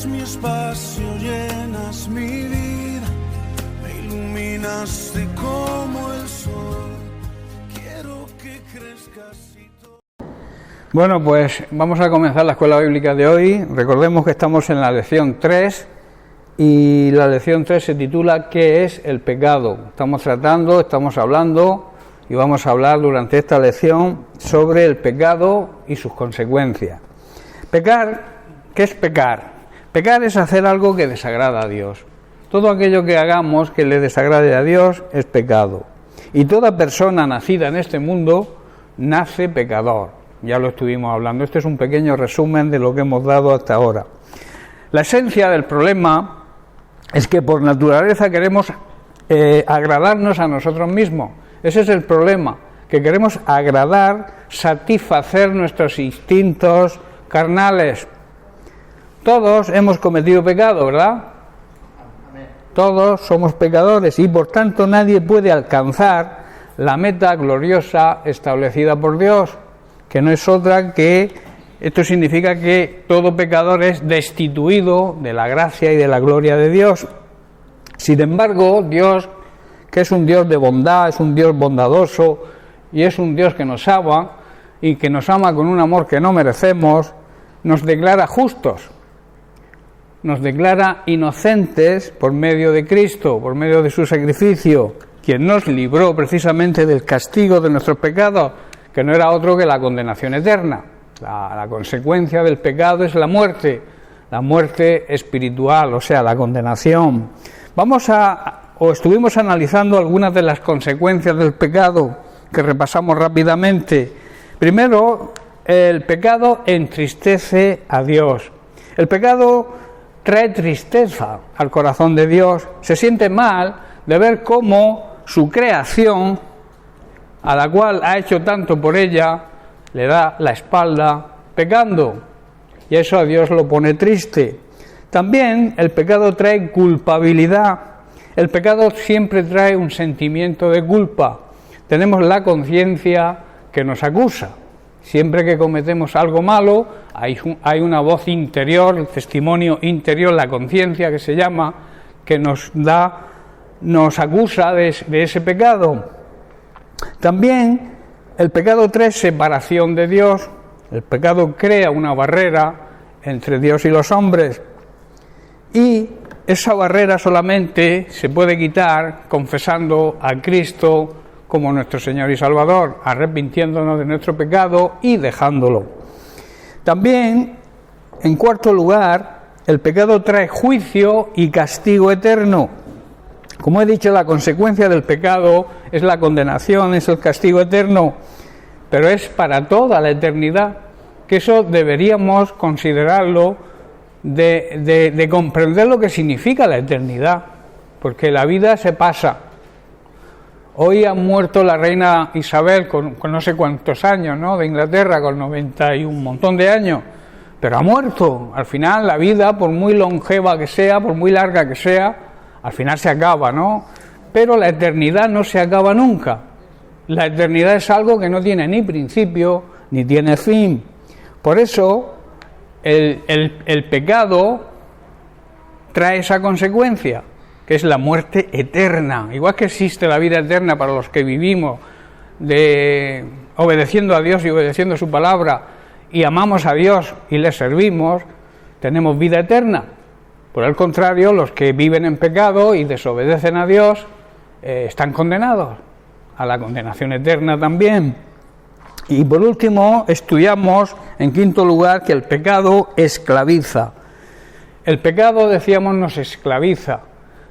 Llenas mi espacio, llenas mi vida, me iluminaste como el sol. Quiero que crezcas y todo. Bueno, pues vamos a comenzar la escuela bíblica de hoy. Recordemos que estamos en la lección 3 y la lección 3 se titula ¿Qué es el pecado? Estamos hablando y vamos a hablar durante esta lección sobre el pecado y sus consecuencias. Pecar, ¿qué es pecar? Pecar es hacer algo que desagrada a Dios. Todo aquello que hagamos que le desagrade a Dios es pecado. Y toda persona nacida en este mundo nace pecador. Ya lo estuvimos hablando. Este es un pequeño resumen de lo que hemos dado hasta ahora. La esencia del problema es que por naturaleza queremos agradarnos a nosotros mismos. Ese es el problema, que queremos agradar, satisfacer nuestros instintos carnales. Todos hemos cometido pecado, ¿verdad? Todos somos pecadores y por tanto nadie puede alcanzar la meta gloriosa establecida por Dios, que no es otra que, esto significa que todo pecador es destituido de la gracia y de la gloria de Dios. Sin embargo, Dios, que es un Dios de bondad, es un Dios bondadoso y es un Dios que nos ama y que nos ama con un amor que no merecemos, nos declara justos, nos declara inocentes por medio de Cristo, por medio de su sacrificio, quien nos libró precisamente del castigo de nuestros pecados, que no era otro que la condenación eterna. La consecuencia del pecado es la muerte espiritual, o sea, la condenación. Estuvimos analizando algunas de las consecuencias del pecado que repasamos rápidamente. Primero, el pecado entristece a Dios. El pecado trae tristeza al corazón de Dios. Se siente mal de ver cómo su creación, a la cual ha hecho tanto por ella, le da la espalda pecando. Y eso a Dios lo pone triste. También el pecado trae culpabilidad. El pecado siempre trae un sentimiento de culpa. Tenemos la conciencia que nos acusa. Siempre que cometemos algo malo, hay una voz interior, el testimonio interior, la conciencia que se llama, que nos acusa de ese pecado. También el pecado trae separación de Dios. El pecado crea una barrera entre Dios y los hombres. Y esa barrera solamente se puede quitar confesando a Cristo como nuestro Señor y Salvador, arrepintiéndonos de nuestro pecado y dejándolo. También, en cuarto lugar, el pecado trae juicio y castigo eterno. Como he dicho, la consecuencia del pecado es la condenación, es el castigo eterno, pero es para toda la eternidad, que eso deberíamos considerarlo, de comprender lo que significa la eternidad, porque la vida se pasa. Hoy ha muerto la reina Isabel con no sé cuántos años, ¿no?, de Inglaterra, con 90 y un montón de años, pero ha muerto. Al final la vida, por muy longeva que sea, por muy larga que sea, al final se acaba, ¿no? Pero la eternidad no se acaba nunca. La eternidad es algo que no tiene ni principio ni tiene fin. Por eso el pecado trae esa consecuencia, que es la muerte eterna. Igual que existe la vida eterna para los que vivimos obedeciendo a Dios y obedeciendo su palabra y amamos a Dios y le servimos, tenemos vida eterna. Por el contrario, los que viven en pecado y desobedecen a Dios están condenados a la condenación eterna también. Y por último, estudiamos en quinto lugar que el pecado esclaviza. El pecado, decíamos, nos esclaviza,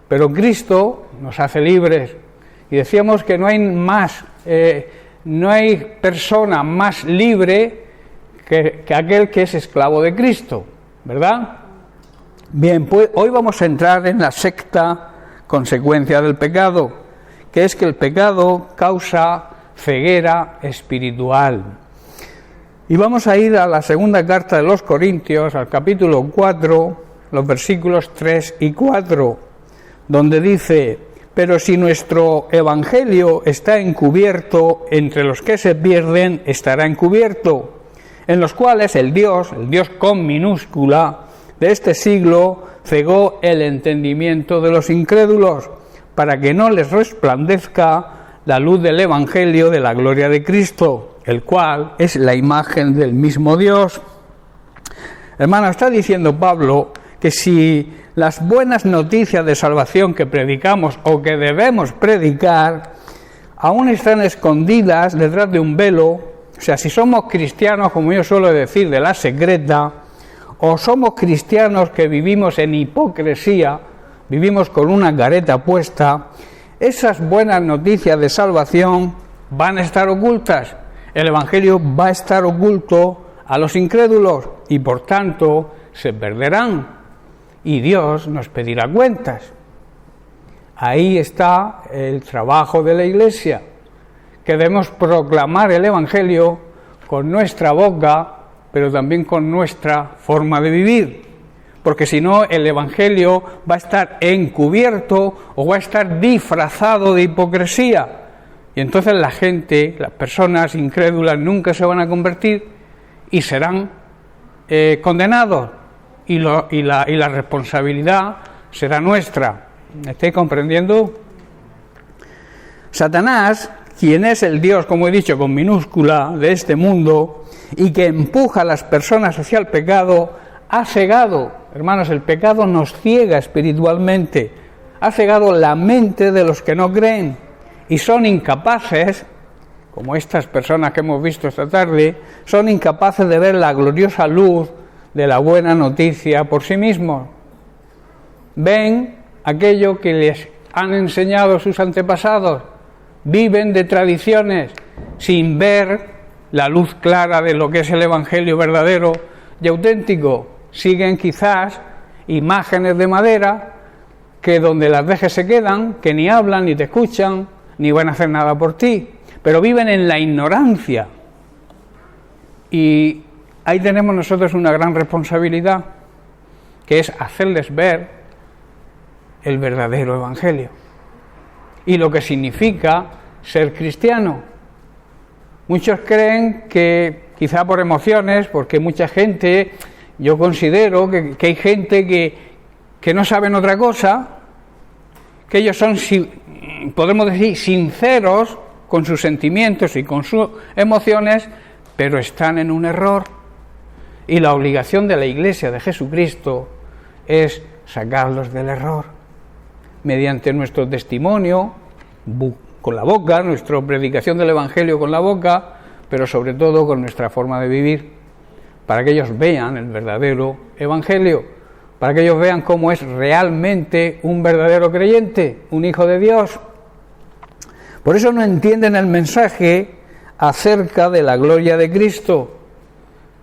pero Cristo nos hace libres. Y decíamos que no hay persona más libre que aquel que es esclavo de Cristo, ¿verdad? Bien, pues hoy vamos a entrar en la sexta consecuencia del pecado, que es que el pecado causa ceguera espiritual. Y vamos a ir a la segunda carta de los Corintios, al capítulo 4, los versículos 3 y 4, donde dice: pero si nuestro evangelio está encubierto, entre los que se pierden estará encubierto, en los cuales el Dios con minúscula, de este siglo cegó el entendimiento de los incrédulos, para que no les resplandezca la luz del Evangelio de la gloria de Cristo, el cual es la imagen del mismo Dios. Hermano, está diciendo Pablo que si las buenas noticias de salvación que predicamos o que debemos predicar aún están escondidas detrás de un velo, o sea, si somos cristianos, como yo suelo decir, de la secreta, o somos cristianos que vivimos en hipocresía, vivimos con una careta puesta, esas buenas noticias de salvación van a estar ocultas. El Evangelio va a estar oculto a los incrédulos y por tanto se perderán y Dios nos pedirá cuentas. Ahí está el trabajo de la Iglesia, que debemos proclamar el Evangelio con nuestra boca, pero también con nuestra forma de vivir, porque si no el Evangelio va a estar encubierto o va a estar disfrazado de hipocresía, y entonces la gente, las personas incrédulas nunca se van a convertir y serán condenados, y la responsabilidad será nuestra. ¿Me estáis comprendiendo? Satanás, quien es el Dios, como he dicho, con minúscula, de este mundo, y que empuja a las personas hacia el pecado, ha cegado, hermanos, el pecado nos ciega espiritualmente, ha cegado la mente de los que no creen, y son incapaces, como estas personas que hemos visto esta tarde, son incapaces de ver la gloriosa luz de la buena noticia por sí mismos. Ven aquello que les han enseñado sus antepasados, viven de tradiciones sin ver la luz clara de lo que es el Evangelio verdadero y auténtico. Siguen quizás imágenes de madera que donde las dejes se quedan, que ni hablan, ni te escuchan, ni van a hacer nada por ti, pero viven en la ignorancia. Y ahí tenemos nosotros una gran responsabilidad, que es hacerles ver el verdadero Evangelio y lo que significa ser cristiano. Muchos creen que, quizá por emociones, porque mucha gente, yo considero que hay gente que no saben otra cosa, que ellos son, podemos decir, sinceros con sus sentimientos y con sus emociones, pero están en un error. Y la obligación de la Iglesia de Jesucristo es sacarlos del error, mediante nuestro testimonio con la boca, nuestra predicación del Evangelio con la boca, pero sobre todo con nuestra forma de vivir, para que ellos vean el verdadero Evangelio, para que ellos vean cómo es realmente un verdadero creyente, un hijo de Dios. Por eso no entienden el mensaje acerca de la gloria de Cristo,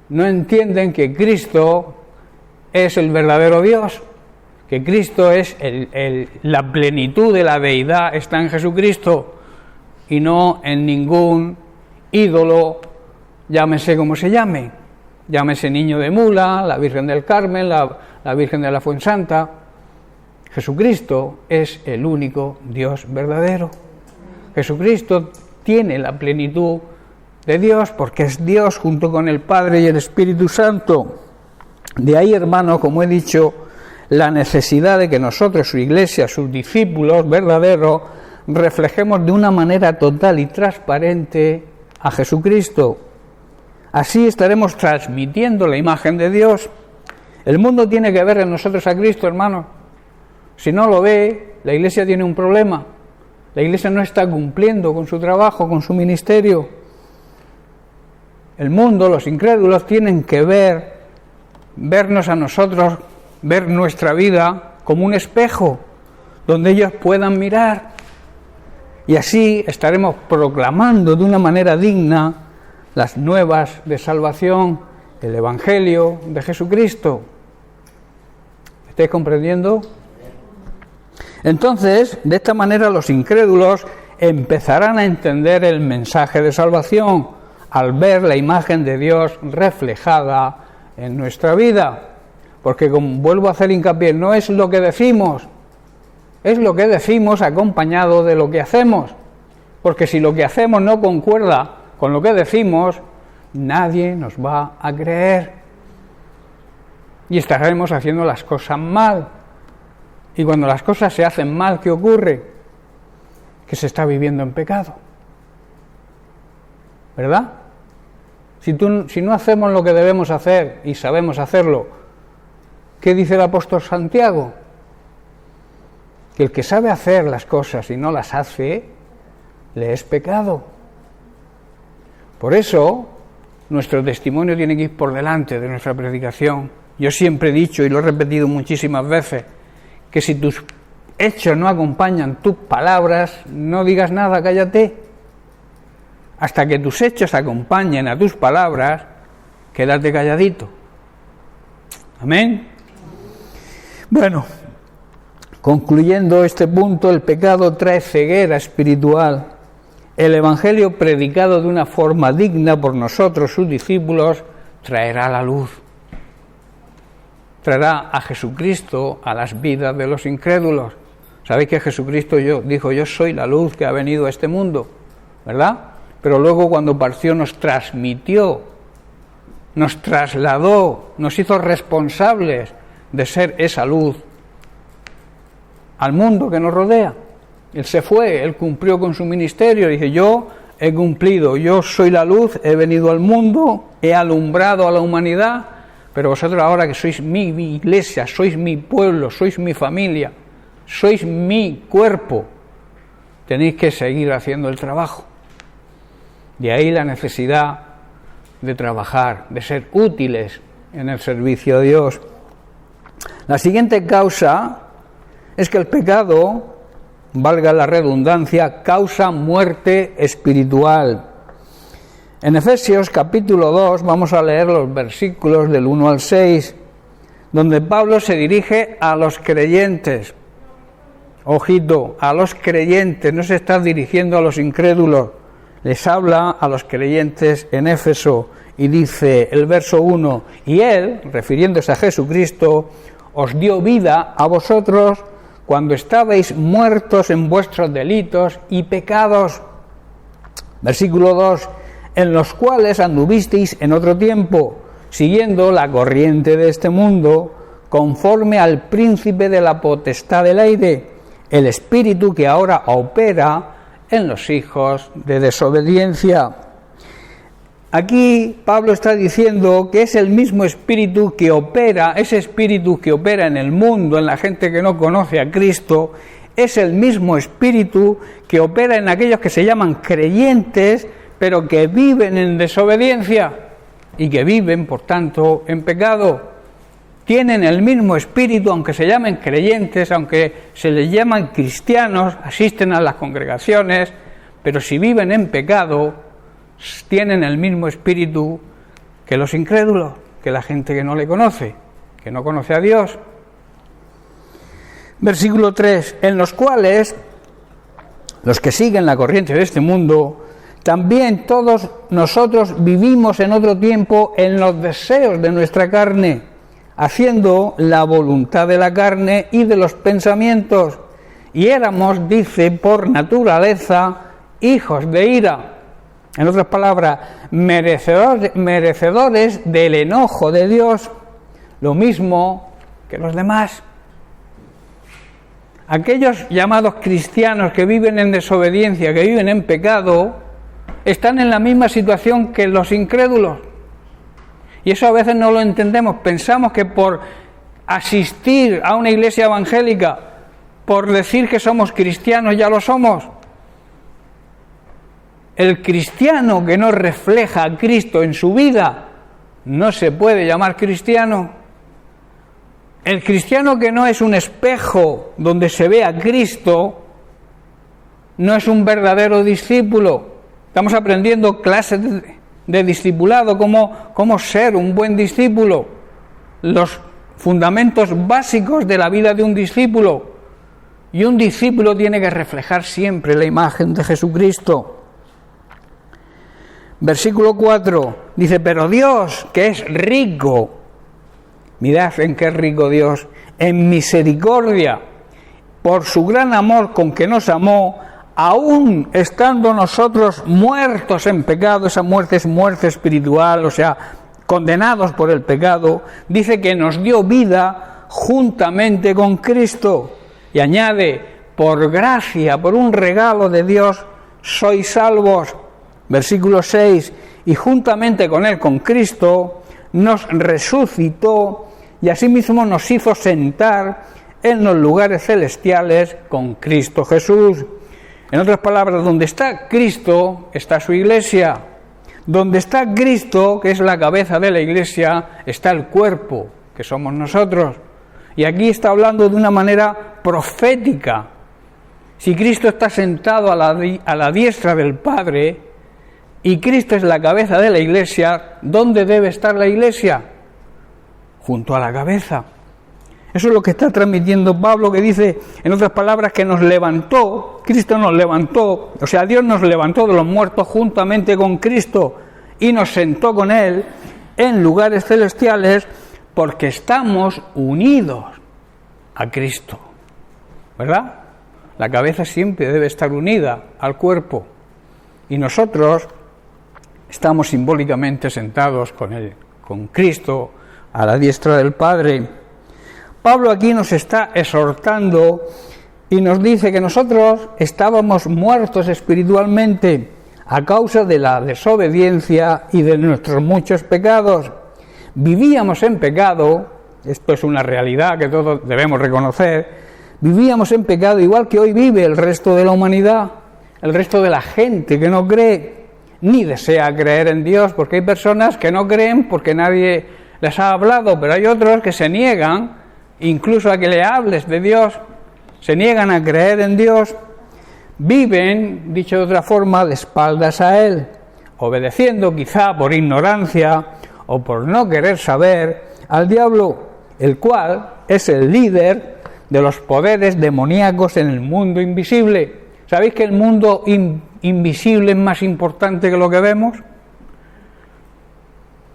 no entienden que Cristo es el verdadero Dios, que Cristo es la plenitud de la deidad, está en Jesucristo y no en ningún ídolo, llámese como se llame, llámese Niño de Mula, la Virgen del Carmen, la Virgen de la Fuensanta. Jesucristo es el único Dios verdadero. Jesucristo tiene la plenitud de Dios porque es Dios junto con el Padre y el Espíritu Santo. De ahí, hermano, como he dicho, la necesidad de que nosotros, su Iglesia, sus discípulos verdaderos, reflejemos de una manera total y transparente a Jesucristo. Así estaremos transmitiendo la imagen de Dios. El mundo tiene que ver en nosotros a Cristo, hermano. Si no lo ve, la Iglesia tiene un problema. La Iglesia no está cumpliendo con su trabajo, con su ministerio. El mundo, los incrédulos, tienen que vernos a nosotros, ver nuestra vida como un espejo donde ellos puedan mirar, y así estaremos proclamando de una manera digna las nuevas de salvación, el Evangelio de Jesucristo. ¿Estáis comprendiendo? Entonces, de esta manera los incrédulos empezarán a entender el mensaje de salvación al ver la imagen de Dios reflejada en nuestra vida. Porque, como vuelvo a hacer hincapié, no es lo que decimos, es lo que decimos acompañado de lo que hacemos. Porque si lo que hacemos no concuerda con lo que decimos, nadie nos va a creer. y estaremos haciendo las cosas mal. Y cuando las cosas se hacen mal, ¿qué ocurre? Que se está viviendo en pecado. ¿Verdad? Si no hacemos lo que debemos hacer y sabemos hacerlo, ¿qué dice el apóstol Santiago? Que el que sabe hacer las cosas y no las hace, le es pecado. Por eso, nuestro testimonio tiene que ir por delante de nuestra predicación. Yo siempre he dicho, y lo he repetido muchísimas veces, que si tus hechos no acompañan tus palabras, no digas nada, cállate. Hasta que tus hechos acompañen a tus palabras, quédate calladito. Amén. Bueno, concluyendo este punto, el pecado trae ceguera espiritual. El Evangelio predicado de una forma digna por nosotros, sus discípulos, traerá la luz. Traerá a Jesucristo a las vidas de los incrédulos. ¿Sabéis que Jesucristo dijo, yo soy la luz que ha venido a este mundo? ¿Verdad? Pero luego cuando partió nos transmitió, nos trasladó, nos hizo responsables de ser esa luz al mundo que nos rodea. Él se fue, Él cumplió con su ministerio, dice, yo he cumplido, yo soy la luz, he venido al mundo, he alumbrado a la humanidad, pero vosotros ahora que sois mi iglesia, sois mi pueblo, sois mi familia, sois mi cuerpo, tenéis que seguir haciendo el trabajo. De ahí la necesidad de trabajar, de ser útiles en el servicio a Dios. La siguiente causa es que el pecado, valga la redundancia, causa muerte espiritual. En Efesios capítulo 2 vamos a leer los versículos del 1 al 6, donde Pablo se dirige a los creyentes. Ojito, a los creyentes, no se está dirigiendo a los incrédulos, les habla a los creyentes en Éfeso y dice el verso 1, y Él, refiriéndose a Jesucristo, os dio vida a vosotros cuando estabais muertos en vuestros delitos y pecados. Versículo 2, en los cuales anduvisteis en otro tiempo, siguiendo la corriente de este mundo, conforme al príncipe de la potestad del aire, el espíritu que ahora opera en los hijos de desobediencia. Aquí Pablo está diciendo que es el mismo espíritu que opera, ese espíritu que opera en el mundo, en la gente que no conoce a Cristo, es el mismo espíritu que opera en aquellos que se llaman creyentes, pero que viven en desobediencia y que viven, por tanto, en pecado. Tienen el mismo espíritu, aunque se llamen creyentes, aunque se les llaman cristianos, asisten a las congregaciones, pero si viven en pecado, tienen el mismo espíritu que los incrédulos, que la gente que no le conoce, que no conoce a Dios. Versículo 3, en los cuales los que siguen la corriente de este mundo, también todos nosotros vivimos en otro tiempo en los deseos de nuestra carne, haciendo la voluntad de la carne y de los pensamientos, y éramos, dice, por naturaleza, hijos de ira. En otras palabras, merecedores del enojo de Dios, lo mismo que los demás. Aquellos llamados cristianos que viven en desobediencia, que viven en pecado, están en la misma situación que los incrédulos. Y eso a veces no lo entendemos. Pensamos que por asistir a una iglesia evangélica, por decir que somos cristianos, ya lo somos. El cristiano que no refleja a Cristo en su vida no se puede llamar cristiano. El cristiano que no es un espejo donde se ve a Cristo no es un verdadero discípulo. Estamos aprendiendo clases de discipulado, cómo ser un buen discípulo, los fundamentos básicos de la vida de un discípulo. Y un discípulo tiene que reflejar siempre la imagen de Jesucristo. Versículo 4 dice, pero Dios, que es rico, mirad en qué es rico Dios, en misericordia, por su gran amor con que nos amó, aún estando nosotros muertos en pecado, esa muerte es muerte espiritual, o sea, condenados por el pecado, dice que nos dio vida juntamente con Cristo. Y añade, por gracia, por un regalo de Dios, sois salvos. Versículo 6, y juntamente con Él, con Cristo, nos resucitó y asimismo nos hizo sentar en los lugares celestiales con Cristo Jesús. En otras palabras, donde está Cristo, está su iglesia. Donde está Cristo, que es la cabeza de la iglesia, está el cuerpo, que somos nosotros. Y aquí está hablando de una manera profética. Si Cristo está sentado a la diestra del Padre y Cristo es la cabeza de la iglesia, ¿dónde debe estar la iglesia? Junto a la cabeza. Eso es lo que está transmitiendo Pablo, que dice, en otras palabras, que nos levantó, Cristo nos levantó, o sea, Dios nos levantó de los muertos juntamente con Cristo y nos sentó con Él en lugares celestiales porque estamos unidos a Cristo, ¿verdad? La cabeza siempre debe estar unida al cuerpo y nosotros estamos simbólicamente sentados con Él, con Cristo, a la diestra del Padre. Pablo aquí nos está exhortando y nos dice que nosotros estábamos muertos espiritualmente a causa de la desobediencia y de nuestros muchos pecados. Vivíamos en pecado, esto es una realidad que todos debemos reconocer, vivíamos en pecado igual que hoy vive el resto de la humanidad, el resto de la gente que no cree, ni desea creer en Dios, porque hay personas que no creen porque nadie les ha hablado, pero hay otros que se niegan, incluso a que le hables de Dios, se niegan a creer en Dios, viven, dicho de otra forma, de espaldas a Él, obedeciendo quizá por ignorancia o por no querer saber al diablo, el cual es el líder de los poderes demoníacos en el mundo invisible. ¿Sabéis que el mundo invisible es más importante que lo que vemos?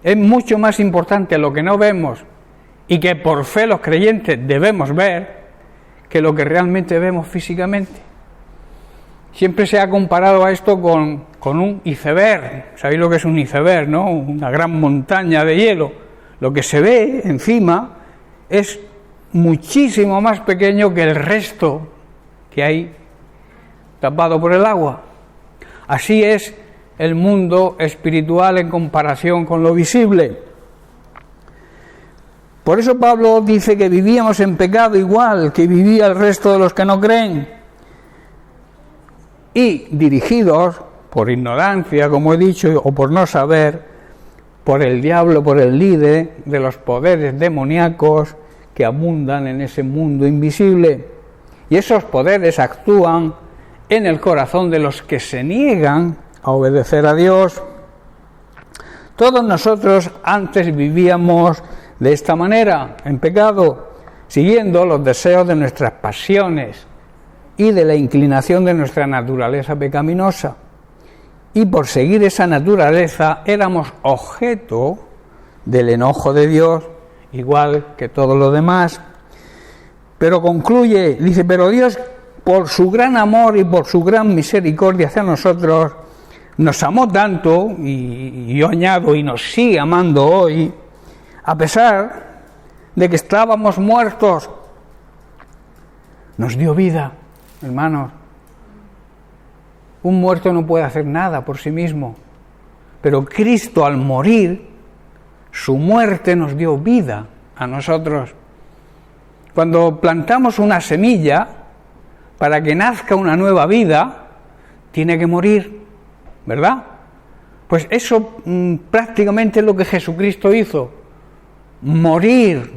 Es mucho más importante lo que no vemos y que por fe los creyentes debemos ver que lo que realmente vemos físicamente. Siempre se ha comparado a esto con un iceberg. ¿Sabéis lo que es un iceberg, no? Una gran montaña de hielo. Lo que se ve encima es muchísimo más pequeño que el resto que hay tapado por el agua. Así es el mundo espiritual en comparación con lo visible. Por eso Pablo dice que vivíamos en pecado igual que vivía el resto de los que no creen. Y dirigidos por ignorancia, como he dicho, o por no saber, por el diablo, por el líder de los poderes demoníacos que abundan en ese mundo invisible. Y esos poderes actúan en el corazón de los que se niegan a obedecer a Dios. Todos nosotros antes vivíamos de esta manera, en pecado, siguiendo los deseos de nuestras pasiones y de la inclinación de nuestra naturaleza pecaminosa. Y por seguir esa naturaleza éramos objeto del enojo de Dios, igual que todo lo demás. Pero concluye, dice, pero Dios, por su gran amor y por su gran misericordia hacia nosotros, nos amó tanto, y yo añado, y nos sigue amando hoy, a pesar de que estábamos muertos, nos dio vida, hermanos. Un muerto no puede hacer nada por sí mismo, pero Cristo al morir, su muerte nos dio vida a nosotros. Cuando plantamos una semilla, para que nazca una nueva vida, tiene que morir, ¿verdad? Pues eso prácticamente es lo que Jesucristo hizo, morir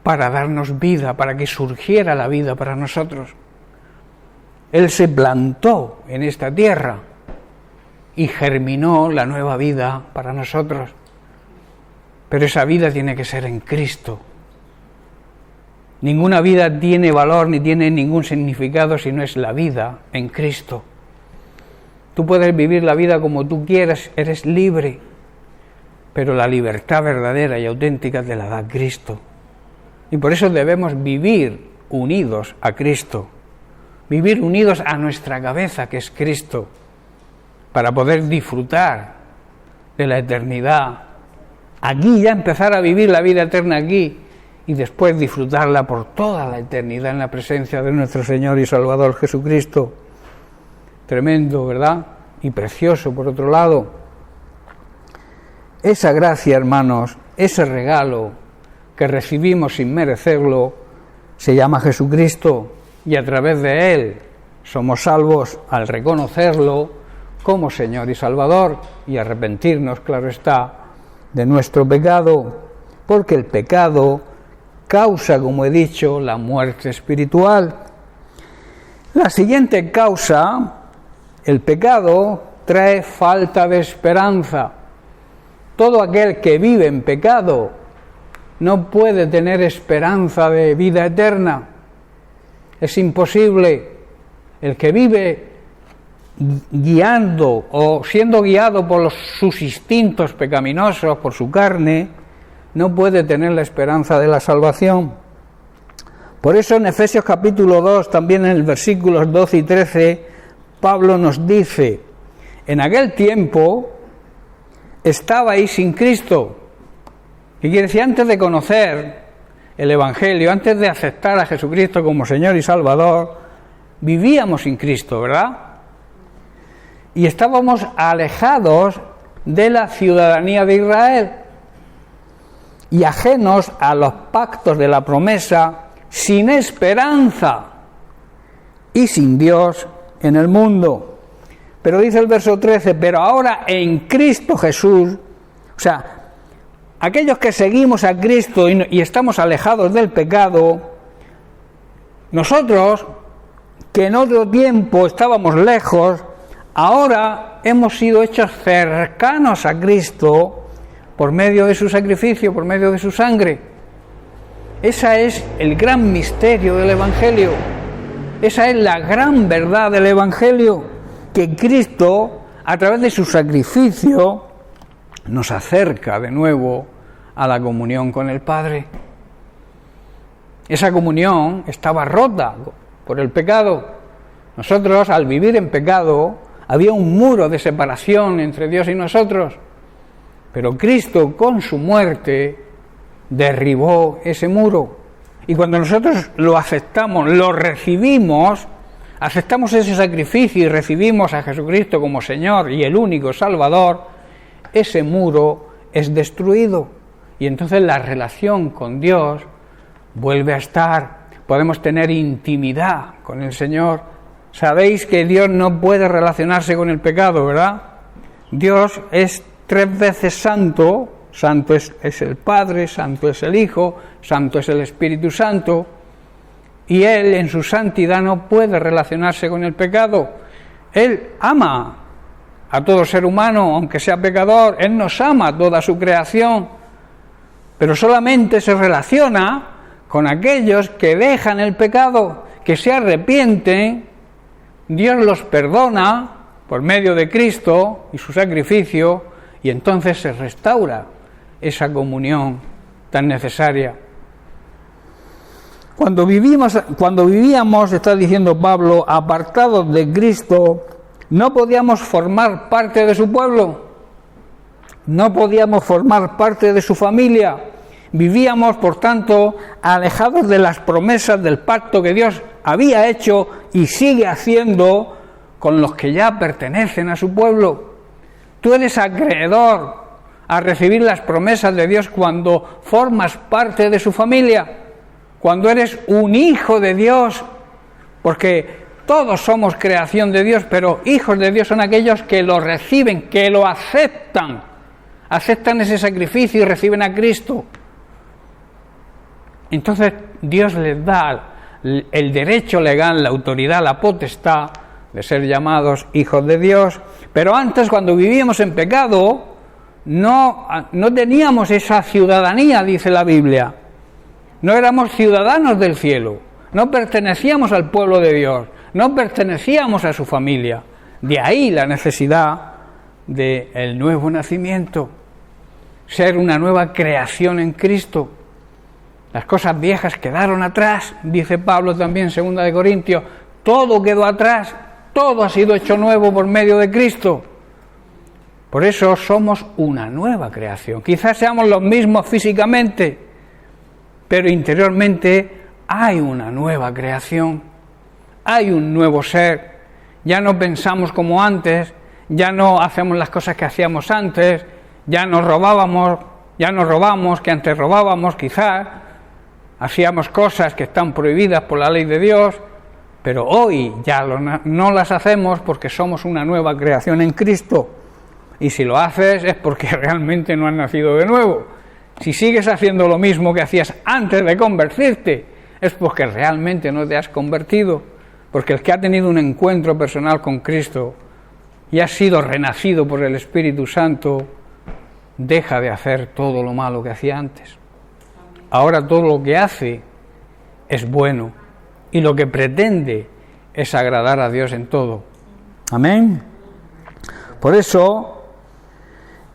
para darnos vida, para que surgiera la vida para nosotros. Él se plantó en esta tierra y germinó la nueva vida para nosotros. Pero esa vida tiene que ser en Cristo. Ninguna vida tiene valor ni tiene ningún significado si no es la vida en Cristo. Tú puedes vivir la vida como tú quieras, eres libre, pero la libertad verdadera y auténtica te la da Cristo. Y por eso debemos vivir unidos a Cristo, vivir unidos a nuestra cabeza, que es Cristo, para poder disfrutar de la eternidad. Aquí ya empezar a vivir la vida eterna aquí y después disfrutarla por toda la eternidad en la presencia de nuestro Señor y Salvador Jesucristo. Tremendo, ¿verdad? Y precioso, por otro lado. Esa gracia, hermanos, ese regalo que recibimos sin merecerlo, se llama Jesucristo, y a través de Él somos salvos al reconocerlo como Señor y Salvador y arrepentirnos, claro está, de nuestro pecado, porque el pecado causa, como he dicho, la muerte espiritual. La siguiente causa, el pecado, trae falta de esperanza. Todo aquel que vive en pecado no puede tener esperanza de vida eterna. Es imposible. El que vive guiando o siendo guiado por sus instintos pecaminosos, por su carne, no puede tener la esperanza de la salvación. Por eso en Efesios capítulo 2, también en el versículos 12 y 13, Pablo nos dice: en aquel tiempo estabais sin Cristo. ¿Qué quiere decir? Antes de conocer el Evangelio, antes de aceptar a Jesucristo como Señor y Salvador, vivíamos sin Cristo, ¿verdad? Y estábamos alejados de la ciudadanía de Israel y ajenos a los pactos de la promesa, sin esperanza y sin Dios en el mundo. Pero dice el verso 13, pero ahora en Cristo Jesús, o sea, aquellos que seguimos a Cristo y estamos alejados del pecado, nosotros, que en otro tiempo estábamos lejos, ahora hemos sido hechos cercanos a Cristo por medio de su sacrificio, por medio de su sangre. Ese es el gran misterio del Evangelio. Esa es la gran verdad del Evangelio, que Cristo, a través de su sacrificio, nos acerca de nuevo a la comunión con el Padre. Esa comunión estaba rota por el pecado. Nosotros, al vivir en pecado, había un muro de separación entre Dios y nosotros, pero Cristo, con su muerte, derribó ese muro. Y cuando nosotros lo aceptamos, lo recibimos, aceptamos ese sacrificio y recibimos a Jesucristo como Señor y el único Salvador, ese muro es destruido. Y entonces la relación con Dios vuelve a estar. Podemos tener intimidad con el Señor. Sabéis que Dios no puede relacionarse con el pecado, ¿verdad? Dios es 3 veces santo. Santo es el Padre, santo es el Hijo, santo es el Espíritu Santo. Y Él, en su santidad, no puede relacionarse con el pecado. Él ama a todo ser humano, aunque sea pecador. Él nos ama a toda su creación. Pero solamente se relaciona con aquellos que dejan el pecado, que se arrepienten. Dios los perdona por medio de Cristo y su sacrificio, y entonces se restaura esa comunión tan necesaria. Cuando vivíamos, está diciendo Pablo, apartados de Cristo, no podíamos formar parte de su pueblo, no podíamos formar parte de su familia. Vivíamos, por tanto, alejados de las promesas del pacto que Dios había hecho y sigue haciendo con los que ya pertenecen a su pueblo. Tú eres acreedor a recibir las promesas de Dios cuando formas parte de su familia, cuando eres un hijo de Dios, porque todos somos creación de Dios, pero hijos de Dios son aquellos que lo reciben, que lo aceptan ese sacrificio y reciben a Cristo. Entonces Dios les da el derecho legal, la autoridad, la potestad de ser llamados hijos de Dios. Pero antes, cuando vivíamos en pecado, no teníamos esa ciudadanía, dice la Biblia. No éramos ciudadanos del cielo, no pertenecíamos al pueblo de Dios, no pertenecíamos a su familia. De ahí la necesidad del nuevo nacimiento, ser una nueva creación en Cristo. Las cosas viejas quedaron atrás, dice Pablo también en 2 Corintios, todo quedó atrás, todo ha sido hecho nuevo por medio de Cristo. Por eso somos una nueva creación. Quizás seamos los mismos físicamente, pero interiormente hay una nueva creación, hay un nuevo ser. Ya no pensamos como antes, ya no hacemos las cosas que hacíamos antes, ya no robamos, que antes robábamos quizás, hacíamos cosas que están prohibidas por la ley de Dios, pero hoy ya no las hacemos porque somos una nueva creación en Cristo. Y si lo haces es porque realmente no has nacido de nuevo. Si sigues haciendo lo mismo que hacías antes de convertirte, es porque realmente no te has convertido. Porque el que ha tenido un encuentro personal con Cristo y ha sido renacido por el Espíritu Santo, deja de hacer todo lo malo que hacía antes. Ahora todo lo que hace es bueno y lo que pretende es agradar a Dios en todo. Amén. Por eso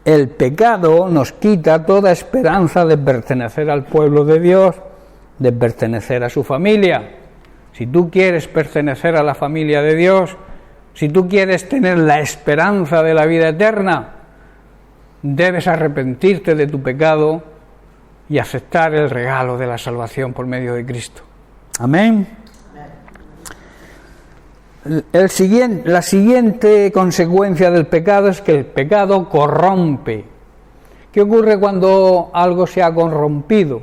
el pecado nos quita toda esperanza de pertenecer al pueblo de Dios, de pertenecer a su familia. Si tú quieres pertenecer a la familia de Dios, si tú quieres tener la esperanza de la vida eterna, debes arrepentirte de tu pecado y aceptar el regalo de la salvación por medio de Cristo. Amén. La siguiente consecuencia del pecado es que el pecado corrompe. ¿Qué ocurre cuando algo se ha corrompido?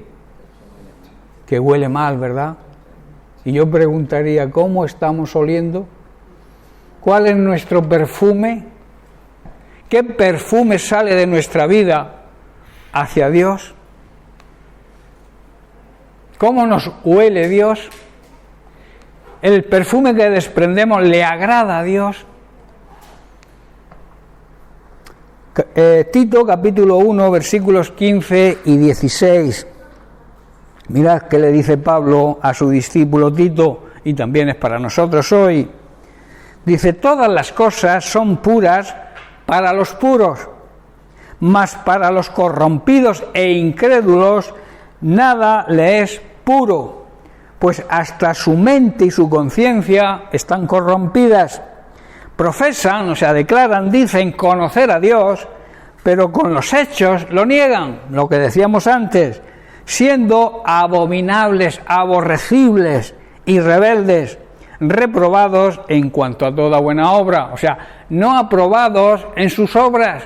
Que huele mal, ¿verdad? Y yo preguntaría, ¿cómo estamos oliendo? ¿Cuál es nuestro perfume? ¿Qué perfume sale de nuestra vida hacia Dios? ¿Cómo nos huele Dios? ¿El perfume que desprendemos le agrada a Dios? Tito capítulo 1 versículos 15 y 16. Mirad qué le dice Pablo a su discípulo Tito, y también es para nosotros hoy. Dice: todas las cosas son puras para los puros, mas para los corrompidos e incrédulos nada le es puro, pues hasta su mente y su conciencia están corrompidas. Profesan, o sea, declaran, dicen conocer a Dios, pero con los hechos lo niegan, lo que decíamos antes, siendo abominables, aborrecibles y rebeldes, reprobados en cuanto a toda buena obra, o sea, no aprobados en sus obras.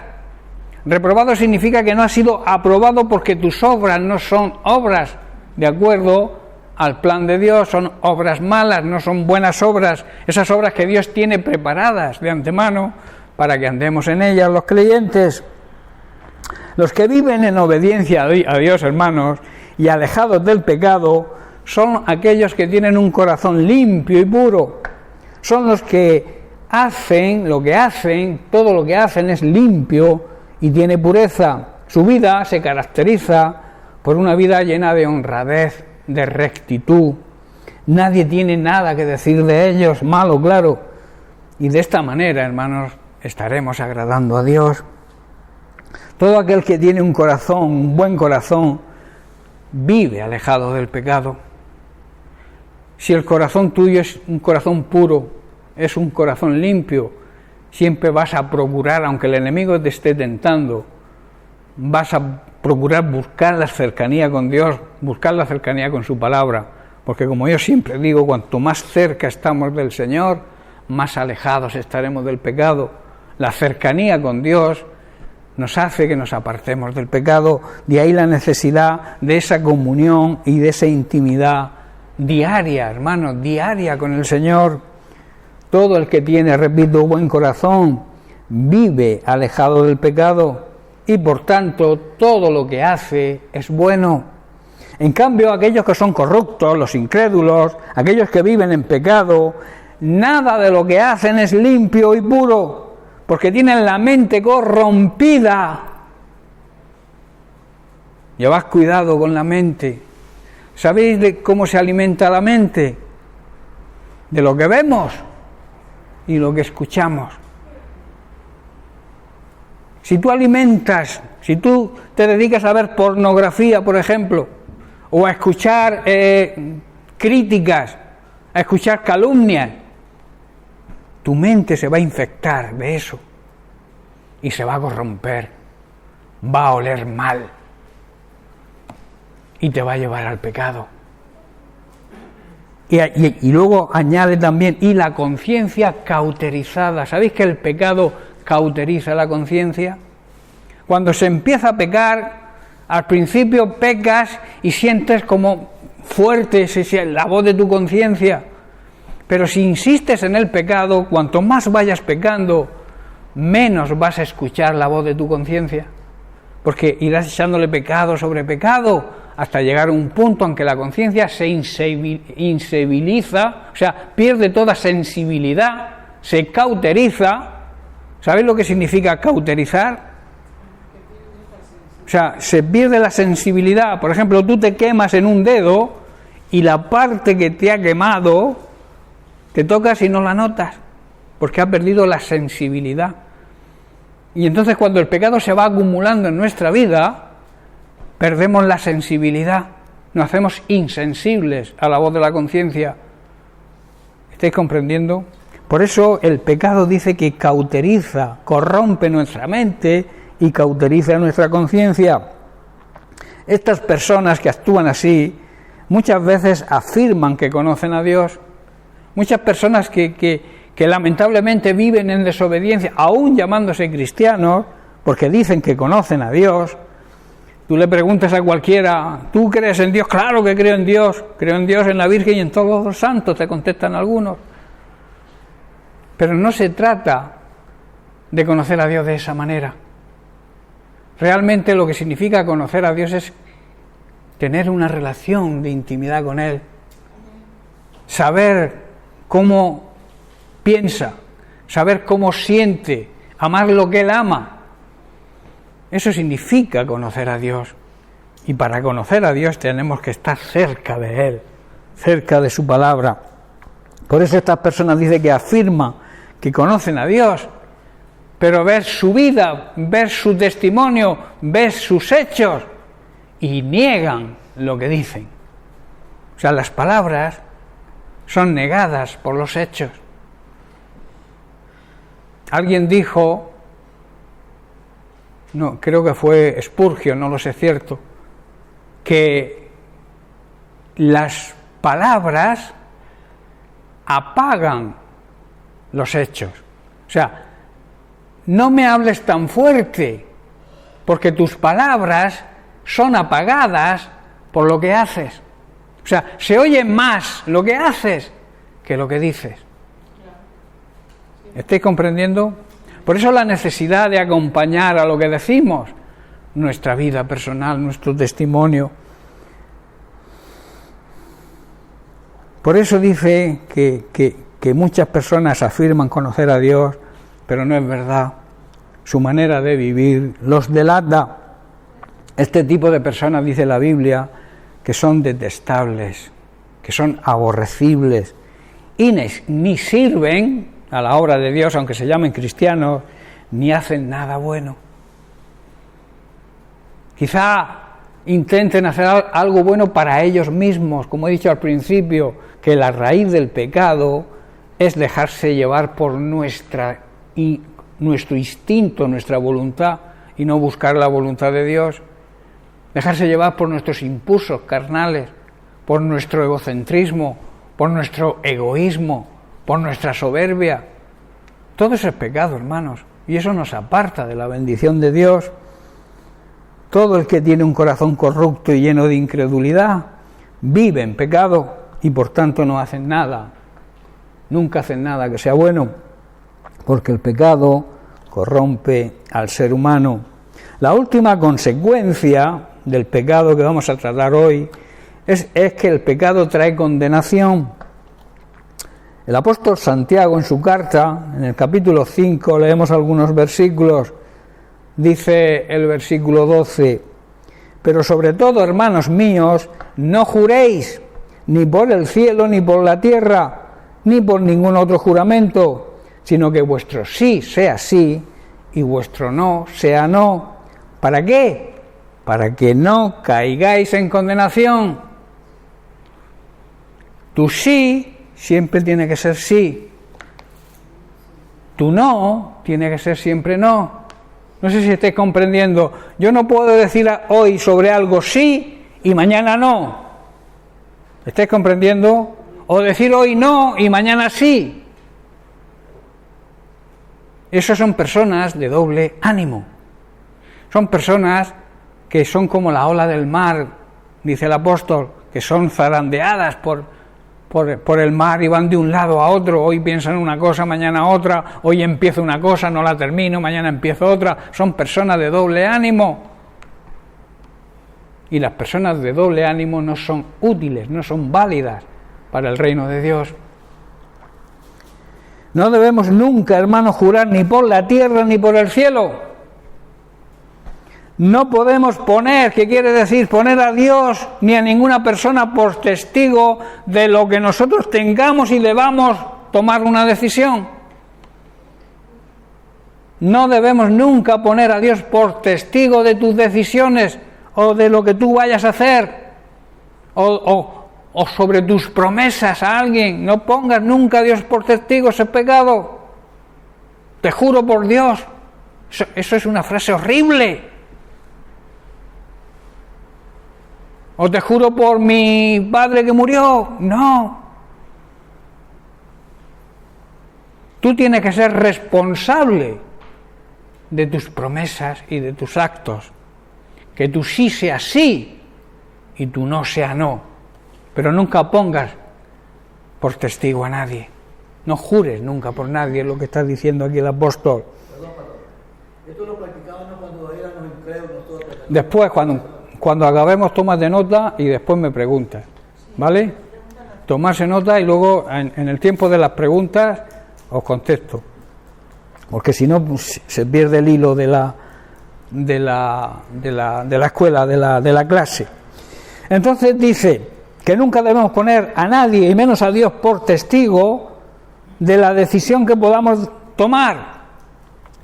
Reprobado significa que no ha sido aprobado porque tus obras no son obras de acuerdo al plan de Dios, son obras malas, no son buenas obras, esas obras que Dios tiene preparadas de antemano para que andemos en ellas los creyentes. Los que viven en obediencia a Dios, hermanos, y alejados del pecado, son aquellos que tienen un corazón limpio y puro. Son los que hacen lo que hacen, todo lo que hacen es limpio y tiene pureza. Su vida se caracteriza por una vida llena de honradez, de rectitud. Nadie tiene nada que decir de ellos, malo, claro. Y de esta manera, hermanos, estaremos agradando a Dios. Todo aquel que tiene un corazón, un buen corazón, vive alejado del pecado. Si el corazón tuyo es un corazón puro, es un corazón limpio, siempre vas a procurar, aunque el enemigo te esté tentando, vas a procurar buscar la cercanía con Dios, buscar la cercanía con su palabra, porque como yo siempre digo, cuanto más cerca estamos del Señor, más alejados estaremos del pecado. La cercanía con Dios nos hace que nos apartemos del pecado, de ahí la necesidad de esa comunión y de esa intimidad diaria, hermanos, diaria con el Señor. Todo el que tiene, repito, buen corazón, vive alejado del pecado y por tanto todo lo que hace es bueno. En cambio, aquellos que son corruptos, los incrédulos, aquellos que viven en pecado, nada de lo que hacen es limpio y puro, porque tienen la mente corrompida. Llevad cuidado con la mente. ¿Sabéis de cómo se alimenta la mente? De lo que vemos y lo que escuchamos. Si tú te dedicas a ver pornografía, por ejemplo, o a escuchar críticas, a escuchar calumnias, tu mente se va a infectar de eso. y se va a corromper, va a oler mal y te va a llevar al pecado. Y luego añade también, y la conciencia cauterizada. ¿Sabéis que el pecado cauteriza la conciencia? Cuando se empieza a pecar, al principio pecas y sientes como fuerte la voz de tu conciencia, pero si insistes en el pecado, cuanto más vayas pecando, menos vas a escuchar la voz de tu conciencia, porque irás echándole pecado sobre pecado hasta llegar a un punto en que la conciencia se insensibiliza, o sea, pierde toda sensibilidad, se cauteriza. ¿Sabéis lo que significa cauterizar? O sea, se pierde la sensibilidad. Por ejemplo, tú te quemas en un dedo y la parte que te ha quemado te tocas y no la notas, porque ha perdido la sensibilidad. Y entonces cuando el pecado se va acumulando en nuestra vida, perdemos la sensibilidad, nos hacemos insensibles a la voz de la conciencia. ¿Estáis comprendiendo? Por eso el pecado dice que cauteriza, corrompe nuestra mente y cauteriza nuestra conciencia. Estas personas que actúan así muchas veces afirman que conocen a Dios. Muchas personas que lamentablemente viven en desobediencia, aún llamándose cristianos, porque dicen que conocen a Dios. Tú le preguntas a cualquiera, ¿tú crees en Dios? Claro que creo en Dios, en la Virgen y en todos los santos, te contestan algunos. Pero no se trata de conocer a Dios de esa manera. Realmente lo que significa conocer a Dios es tener una relación de intimidad con Él, saber cómo piensa, saber cómo siente, amar lo que Él ama. Eso significa conocer a Dios. Y para conocer a Dios tenemos que estar cerca de Él, cerca de su palabra. Por eso estas personas dicen que afirman que conocen a Dios, pero ver su vida, ver su testimonio, ver sus hechos, y niegan lo que dicen. O sea, las palabras son negadas por los hechos. Alguien dijo, no, creo que fue Spurgeon, no lo sé cierto, que las palabras apagan los hechos. O sea, no me hables tan fuerte, porque tus palabras son apagadas por lo que haces. O sea, se oye más lo que haces que lo que dices. ¿Estáis comprendiendo? Por eso la necesidad de acompañar a lo que decimos, nuestra vida personal, nuestro testimonio. Por eso dice que muchas personas afirman conocer a Dios, pero no es verdad. Su manera de vivir los delata. Este tipo de personas, dice la Biblia, que son detestables, que son aborrecibles y ni sirven a la obra de Dios, aunque se llamen cristianos, ni hacen nada bueno. Quizá intenten hacer algo bueno para ellos mismos, como he dicho al principio, que la raíz del pecado es dejarse llevar por nuestro instinto, nuestra voluntad, y no buscar la voluntad de Dios. Dejarse llevar por nuestros impulsos carnales, por nuestro egocentrismo, por nuestro egoísmo, por nuestra soberbia. Todo eso es pecado, hermanos, y eso nos aparta de la bendición de Dios. Todo el que tiene un corazón corrupto y lleno de incredulidad vive en pecado y por tanto no hacen nada, nunca hacen nada que sea bueno, porque el pecado corrompe al ser humano. La última consecuencia del pecado que vamos a tratar hoy es que el pecado trae condenación. El apóstol Santiago en su carta, en el capítulo 5, leemos algunos versículos. Dice el versículo 12: pero sobre todo, hermanos míos, no juréis ni por el cielo, ni por la tierra, ni por ningún otro juramento, sino que vuestro sí sea sí y vuestro no sea no. ¿Para qué? Para que no caigáis en condenación. Tu sí siempre tiene que ser sí. Tu no tiene que ser siempre no. No sé si estáis comprendiendo. Yo no puedo decir hoy sobre algo sí y mañana no. ¿Estáis comprendiendo? O decir hoy no y mañana sí. Esas son personas de doble ánimo. Son personas que son como la ola del mar, dice el apóstol, que son zarandeadas por el mar y van de un lado a otro. Hoy piensan una cosa, mañana otra. Hoy empiezo una cosa, no la termino, mañana empiezo otra. Son personas de doble ánimo. Y las personas de doble ánimo no son útiles, no son válidas para el reino de Dios. No debemos nunca, hermanos, jurar ni por la tierra ni por el cielo. No podemos poner, ¿qué quiere decir? Poner a Dios ni a ninguna persona por testigo de lo que nosotros tengamos y debamos tomar una decisión. No debemos nunca poner a Dios por testigo de tus decisiones o de lo que tú vayas a hacer o sobre tus promesas a alguien. No pongas nunca a Dios por testigo, ese es pecado. Te juro por Dios. Eso es una frase horrible. ¿O te juro por mi padre que murió? No. Tú tienes que ser responsable de tus promesas y de tus actos. Que tu sí sea sí y tu no sea no. Pero nunca pongas por testigo a nadie. No jures nunca por nadie, es lo que está diciendo aquí el apóstol. Perdón. Esto lo practicábamos cuando éramos incrédulos. Después, cuando acabemos, tomas de nota y después me preguntas, ¿vale? Tomarse nota y luego en el tiempo de las preguntas os contesto, porque si no pues, se pierde el hilo de la escuela, de la clase. Entonces dice que nunca debemos poner a nadie y menos a Dios por testigo de la decisión que podamos tomar,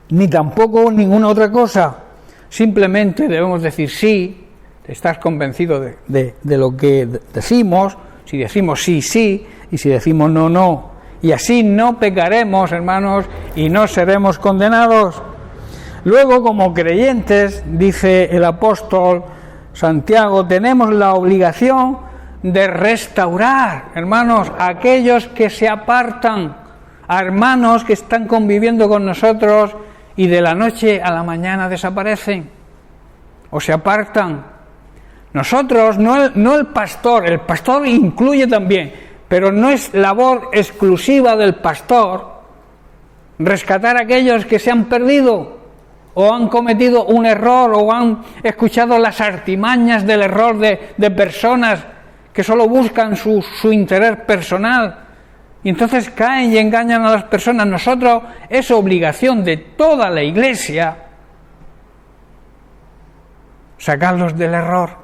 ni tampoco ninguna otra cosa. Simplemente debemos decir sí. Estás convencido de lo que decimos. Si decimos sí, sí, y si decimos no, no. Y así no pecaremos, hermanos, y no seremos condenados. Luego, como creyentes, dice el apóstol Santiago, tenemos la obligación de restaurar, hermanos, a aquellos que se apartan, a hermanos que están conviviendo con nosotros y de la noche a la mañana desaparecen o se apartan. Nosotros, no el pastor incluye también, pero no es labor exclusiva del pastor rescatar a aquellos que se han perdido o han cometido un error o han escuchado las artimañas del error de personas que solo buscan su interés personal y entonces caen y engañan a las personas. Nosotros, es obligación de toda la Iglesia sacarlos del error.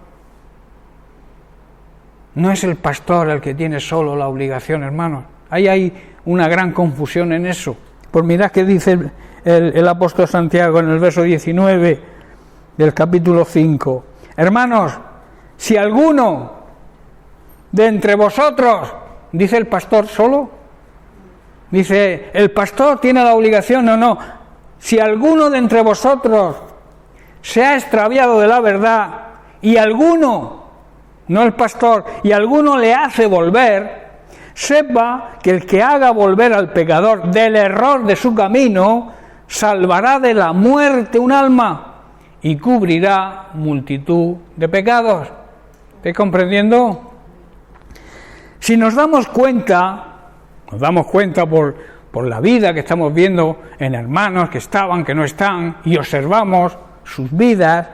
No es el pastor el que tiene solo la obligación, hermanos. Ahí hay una gran confusión en eso. Pues mirad qué dice el apóstol Santiago en el verso 19 del capítulo 5. Hermanos, si alguno de entre vosotros, dice el pastor solo, dice, el pastor tiene la obligación, no. Si alguno de entre vosotros se ha extraviado de la verdad y alguno, no el pastor, y alguno le hace volver, sepa que el que haga volver al pecador del error de su camino, salvará de la muerte un alma y cubrirá multitud de pecados. ¿Estáis comprendiendo? Si nos damos cuenta por la vida que estamos viendo en hermanos que estaban, que no están, y observamos sus vidas,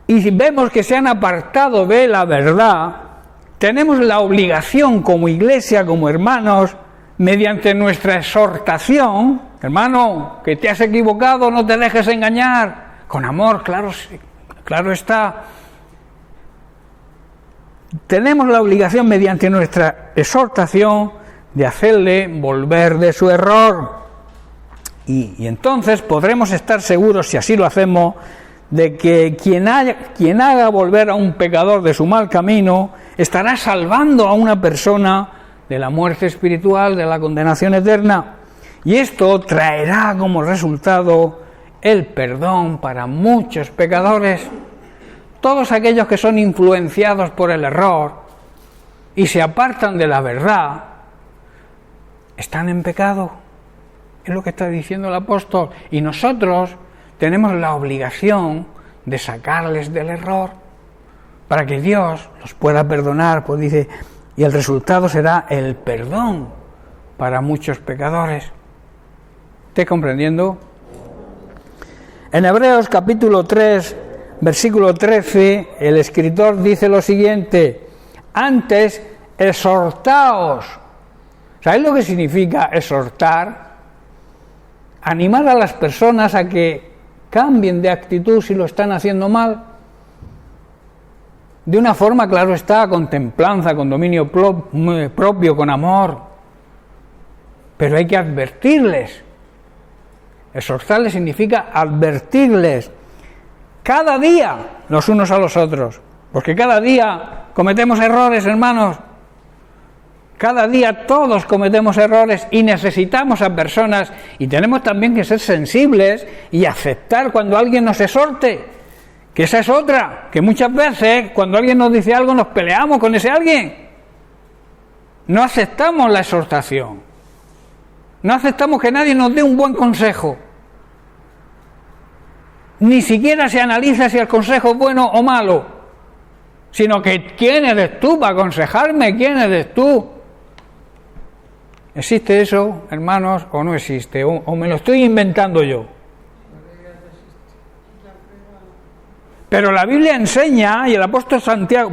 y vemos que se han apartado de la verdad, tenemos la obligación como iglesia, como hermanos, mediante nuestra exhortación, hermano, que te has equivocado, no te dejes engañar, con amor, claro está. Tenemos la obligación mediante nuestra exhortación de hacerle volver de su error. Y entonces podremos estar seguros, si así lo hacemos, de que quien haga volver a un pecador de su mal camino estará salvando a una persona de la muerte espiritual, de la condenación eterna. Y esto traerá como resultado el perdón para muchos pecadores. Todos aquellos que son influenciados por el error y se apartan de la verdad, están en pecado. Es lo que está diciendo el apóstol. Y nosotros tenemos la obligación de sacarles del error para que Dios los pueda perdonar. Pues dice, y el resultado será el perdón para muchos pecadores. ¿Estás comprendiendo? En Hebreos capítulo 3, versículo 13, el escritor dice lo siguiente: antes exhortaos. ¿Sabéis lo que significa exhortar? Animar a las personas a que cambien de actitud si lo están haciendo mal. De una forma, claro está, con templanza, con dominio propio, con amor. Pero hay que advertirles. Exhortarles significa advertirles cada día los unos a los otros, porque cada día cometemos errores, hermanos. Cada día todos cometemos errores y necesitamos a personas, y tenemos también que ser sensibles y aceptar cuando alguien nos exhorte, que esa es otra, que muchas veces cuando alguien nos dice algo nos peleamos con ese alguien. No aceptamos la exhortación. No aceptamos que nadie nos dé un buen consejo. Ni siquiera se analiza si el consejo es bueno o malo, sino que ¿quién eres tú para aconsejarme? ¿Quién eres tú? ¿Existe eso, hermanos, o no existe? ¿O me lo estoy inventando yo? Pero la Biblia enseña, y el apóstol Santiago,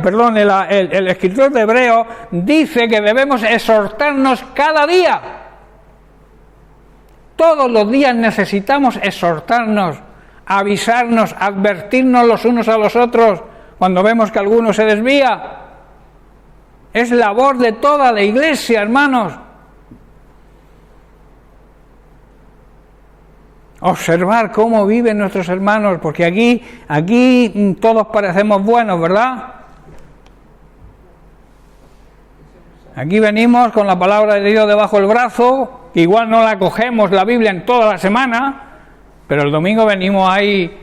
el escritor de Hebreos dice que debemos exhortarnos cada día. Todos los días necesitamos exhortarnos, avisarnos, advertirnos los unos a los otros cuando vemos que alguno se desvía. Es labor de toda la Iglesia, hermanos. Observar cómo viven nuestros hermanos, porque aquí todos parecemos buenos, ¿verdad? Aquí venimos con la palabra de Dios debajo del brazo, que igual no la cogemos la Biblia en toda la semana, pero el domingo venimos ahí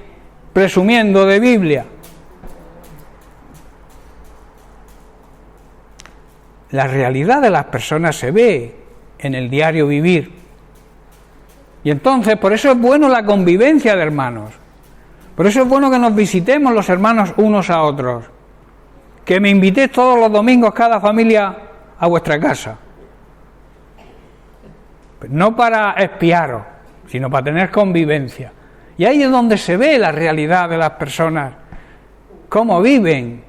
presumiendo de Biblia. La realidad de las personas se ve en el diario vivir. Y entonces, por eso es bueno la convivencia de hermanos. Por eso es bueno que nos visitemos los hermanos unos a otros. Que me invitéis todos los domingos cada familia a vuestra casa. No para espiaros, sino para tener convivencia. Y ahí es donde se ve la realidad de las personas. Cómo viven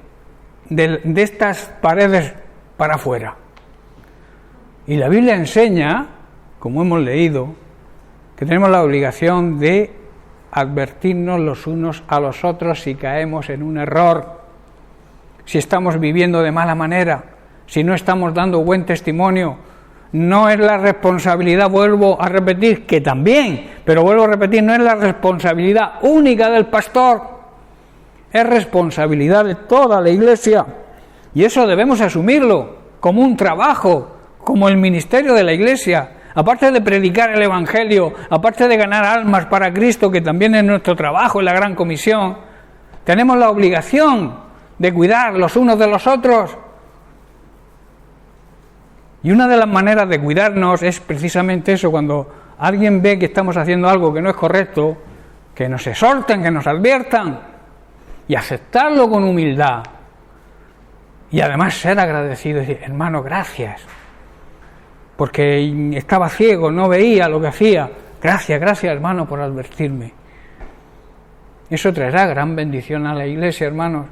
de estas paredes para afuera. Y la Biblia enseña, como hemos leído, que tenemos la obligación de advertirnos los unos a los otros si caemos en un error, si estamos viviendo de mala manera, si no estamos dando buen testimonio. No es la responsabilidad, vuelvo a repetir, que también, pero vuelvo a repetir, no es la responsabilidad única del pastor, es responsabilidad de toda la Iglesia, y eso debemos asumirlo como un trabajo, como el ministerio de la Iglesia. Aparte de predicar el Evangelio, aparte de ganar almas para Cristo, que también es nuestro trabajo en la Gran Comisión, tenemos la obligación de cuidar los unos de los otros. Y una de las maneras de cuidarnos es precisamente eso: cuando alguien ve que estamos haciendo algo que no es correcto, que nos exhorten, que nos adviertan, y aceptarlo con humildad. Y además ser agradecido y decir: hermano, gracias. Porque estaba ciego, no veía lo que hacía. Gracias, hermano, por advertirme. Eso traerá gran bendición a la Iglesia, hermanos.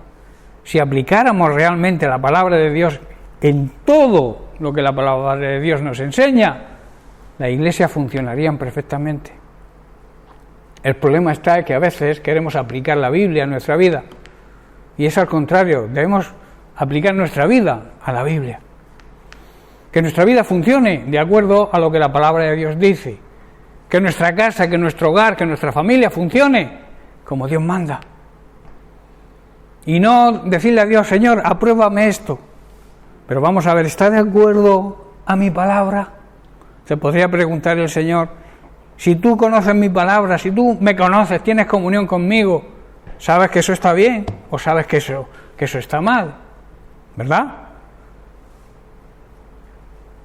Si aplicáramos realmente la palabra de Dios en todo lo que la palabra de Dios nos enseña, la Iglesia funcionaría perfectamente. El problema está en que a veces queremos aplicar la Biblia a nuestra vida. Y es al contrario, debemos aplicar nuestra vida a la Biblia. Que nuestra vida funcione de acuerdo a lo que la palabra de Dios dice. Que nuestra casa, que nuestro hogar, que nuestra familia funcione como Dios manda. Y no decirle a Dios: Señor, apruébame esto. Pero vamos a ver, ¿está de acuerdo a mi palabra? Te podría preguntar el Señor, si tú conoces mi palabra, si tú me conoces, tienes comunión conmigo, ¿sabes que eso está bien o sabes que eso está mal? ¿Verdad?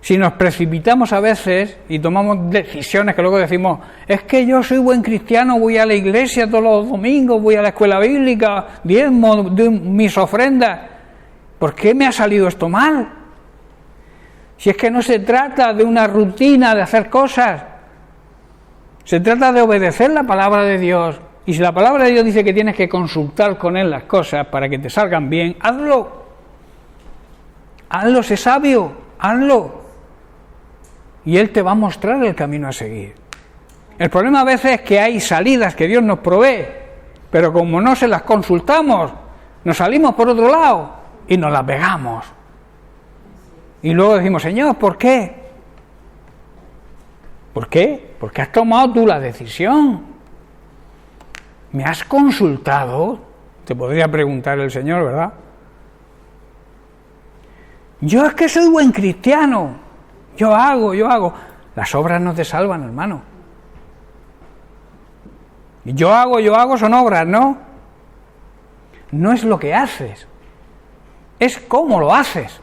Si nos precipitamos a veces y tomamos decisiones que luego decimos, es que yo soy buen cristiano, voy a la iglesia todos los domingos, voy a la escuela bíblica, diezmo de mis ofrendas, ¿por qué me ha salido esto mal? Si es que no se trata de una rutina de hacer cosas, se trata de obedecer la palabra de Dios. Y si la palabra de Dios dice que tienes que consultar con Él las cosas para que te salgan bien, hazlo. Hazlo, sé sabio, hazlo. Y Él te va a mostrar el camino a seguir. El problema a veces es que hay salidas que Dios nos provee, pero como no se las consultamos, nos salimos por otro lado y nos las pegamos. Y luego decimos, Señor, ¿por qué? ¿Por qué? Porque has tomado tú la decisión. ¿Me has consultado? Te podría preguntar el Señor, ¿verdad? Yo es que soy buen cristiano. Yo hago. Las obras no te salvan, hermano. Yo hago son obras, ¿no? No es lo que haces. Es cómo lo haces.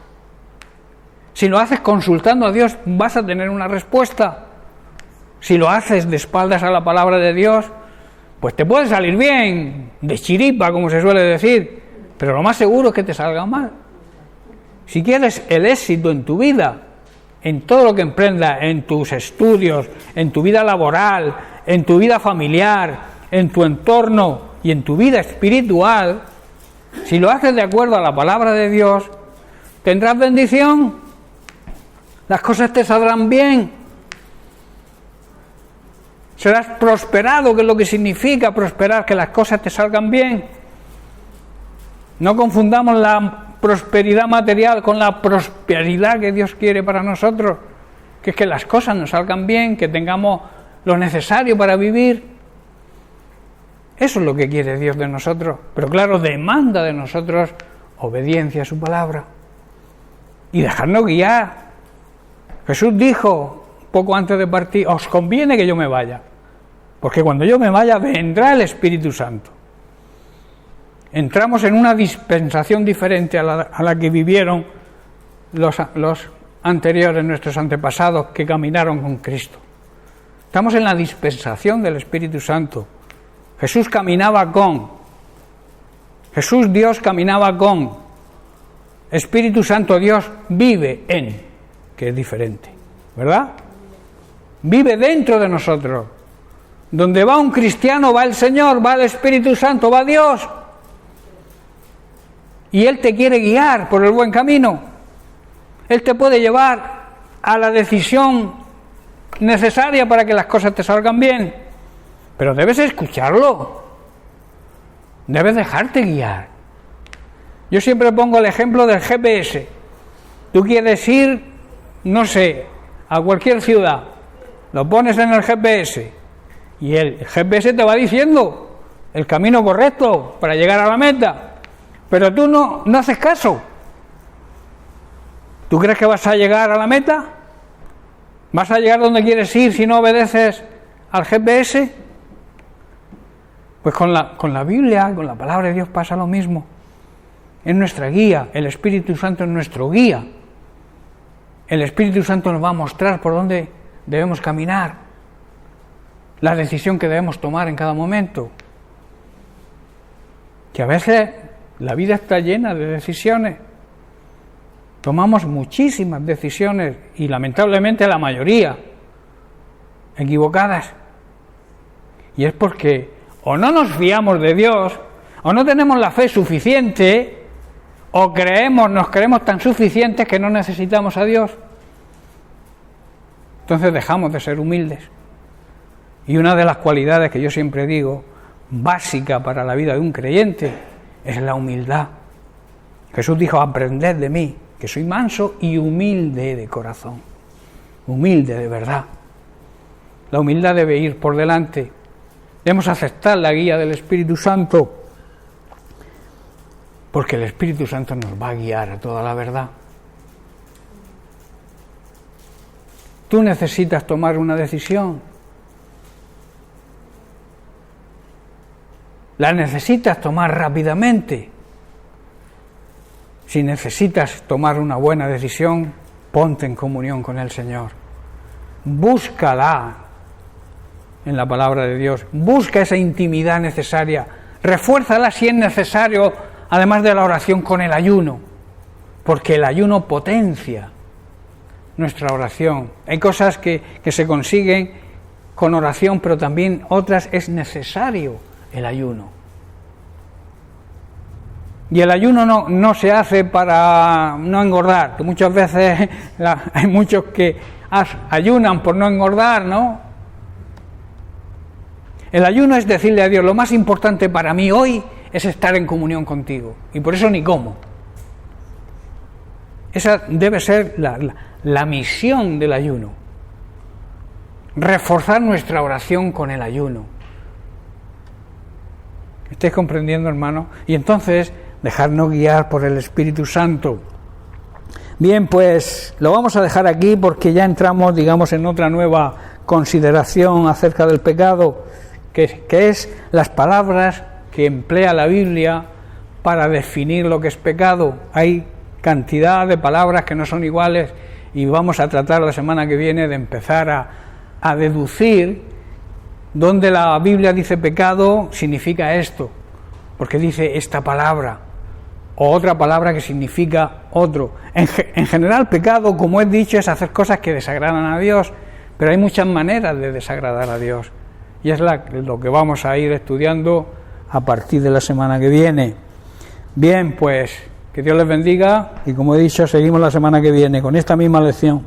Si lo haces consultando a Dios, vas a tener una respuesta. Si lo haces de espaldas a la palabra de Dios, pues te puede salir bien, de chiripa, como se suele decir, pero lo más seguro es que te salga mal. Si quieres el éxito en tu vida, en todo lo que emprendas, en tus estudios, en tu vida laboral, en tu vida familiar, en tu entorno y en tu vida espiritual, si lo haces de acuerdo a la palabra de Dios, tendrás bendición. Las cosas te saldrán bien. Serás prosperado, que es lo que significa prosperar, que las cosas te salgan bien. No confundamos la prosperidad material con la prosperidad que Dios quiere para nosotros, que es que las cosas nos salgan bien, que tengamos lo necesario para vivir. Eso es lo que quiere Dios de nosotros, pero claro, demanda de nosotros obediencia a su palabra y dejarnos guiar. Jesús dijo poco antes de partir, os conviene que yo me vaya, porque cuando yo me vaya vendrá el Espíritu Santo. Entramos en una dispensación diferente a la que vivieron los anteriores, nuestros antepasados que caminaron con Cristo. Estamos en la dispensación del Espíritu Santo. Jesús caminaba con, Jesús Dios caminaba con, Espíritu Santo Dios vive en, que es diferente, ¿verdad? Vive dentro de nosotros. Donde va un cristiano va el Señor, va el Espíritu Santo, va Dios. Y Él te quiere guiar por el buen camino. Él te puede llevar a la decisión necesaria para que las cosas te salgan bien. Pero debes escucharlo. Debes dejarte guiar. Yo siempre pongo el ejemplo del GPS. Tú quieres ir, no sé, a cualquier ciudad. Lo pones en el GPS y el GPS te va diciendo el camino correcto para llegar a la meta. Pero tú no haces caso. ¿Tú crees que vas a llegar a la meta? ¿Vas a llegar donde quieres ir si no obedeces al GPS? Pues con la Biblia, con la palabra de Dios pasa lo mismo. Es nuestra guía, el Espíritu Santo es nuestro guía. El Espíritu Santo nos va a mostrar por dónde debemos caminar, la decisión que debemos tomar en cada momento. Que a veces la vida está llena de decisiones. Tomamos muchísimas decisiones y lamentablemente la mayoría equivocadas. Y es porque o no nos fiamos de Dios, o no tenemos la fe suficiente, o nos creemos tan suficientes que no necesitamos a Dios. Entonces dejamos de ser humildes. Y una de las cualidades que yo siempre digo, básica para la vida de un creyente, es la humildad. Jesús dijo, aprended de mí, que soy manso y humilde de corazón. Humilde de verdad. La humildad debe ir por delante. Debemos aceptar la guía del Espíritu Santo, porque el Espíritu Santo nos va a guiar a toda la verdad. Tú necesitas tomar una decisión. La necesitas tomar rápidamente. Si necesitas tomar una buena decisión, ponte en comunión con el Señor. Búscala en la palabra de Dios. Busca esa intimidad necesaria. Refuérzala si es necesario, además de la oración, con el ayuno. Porque el ayuno potencia nuestra oración. Hay cosas que se consiguen con oración, pero también otras es necesario el ayuno. Y el ayuno no se hace para no engordar, que muchas veces hay muchos que ayunan por no engordar, ¿no? El ayuno es decirle a Dios, lo más importante para mí hoy es estar en comunión contigo, y por eso ni como. Esa debe ser la misión del ayuno. Reforzar nuestra oración con el ayuno. ¿Estáis comprendiendo, hermano? Y entonces, dejarnos guiar por el Espíritu Santo. Bien, pues lo vamos a dejar aquí porque ya entramos, digamos, en otra nueva consideración acerca del pecado, que es las palabras que emplea la Biblia para definir lo que es pecado. Hay cantidad de palabras que no son iguales y vamos a tratar la semana que viene de empezar a deducir dónde la Biblia dice pecado significa esto, porque dice esta palabra o otra palabra que significa otro. En general, pecado, como he dicho, es hacer cosas que desagradan a Dios, pero hay muchas maneras de desagradar a Dios, y es lo que vamos a ir estudiando a partir de la semana que viene. Bien, pues que Dios les bendiga, y como he dicho, seguimos la semana que viene con esta misma lección.